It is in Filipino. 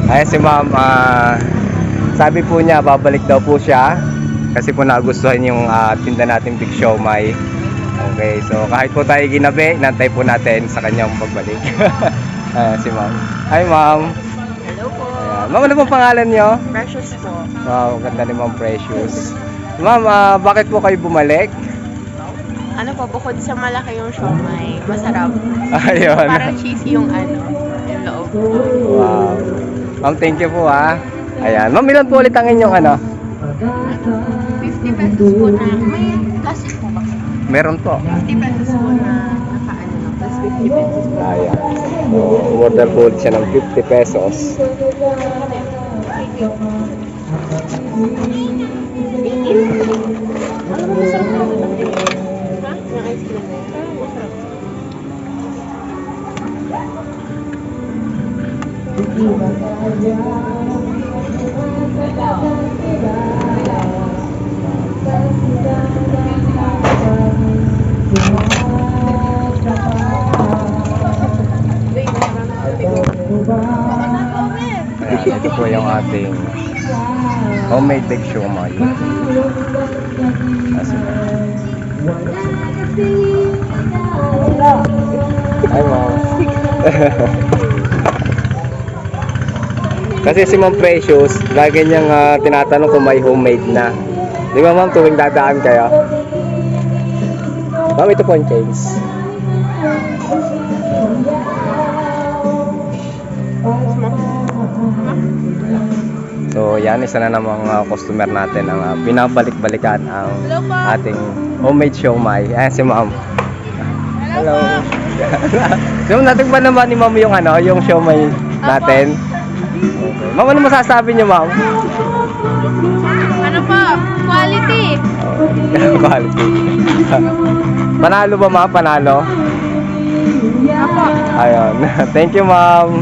Ayan si ma'am, sabi po niya babalik daw po siya kasi po nagustuhan yung tinda natin Big Siomai. Okay, so kahit po tayo ginabi, nantay po natin sa kanyang pagbalik. Ayan si ma'am. Hi ma'am. Hello po. Ayan. Ma'am, ano pong pangalan nyo? Precious po. Wow, ganda ni Ma'am Precious. Ma'am, bakit po kayo bumalik? Ano po, bukod sa malaki yung siomai, masarap. Ayun. Parang cheesy yung yung loob. Wow. Ma'am, thank you po ha. Ayan. Ma'am, ilan po ulit ang inyong ano? 50 pesos po na, may plastic po ba? Meron po. 50 pesos po na nakaano lang, plus 50 pesos po. Ayan. So, order po ulit siya ng 50 pesos. Ano ba masarap na ito? Ha? Yung ice cream na yun? Masarap. Ayan, ito po yung ating homemade Big Siomai. Hi ma'am. Kasi si Ma'am Precious, lagi niyang tinatanong kung may homemade na. Di ba ma'am, tuwing dadaan kayo? Ma'am, ito po ang change. So yan, isa na namang customer natin ang pinabalik-balikan ang ating homemade siomai. Ayan si ma'am. Hello. So natin ba naman ni ma'am yung yung siomai natin? Okay. Ma'am, ano masasabi niyo ma'am? Ano po? Quality! Quality. Panalo ba ma'am? Panalo? Apo. Ayun. Thank you ma'am.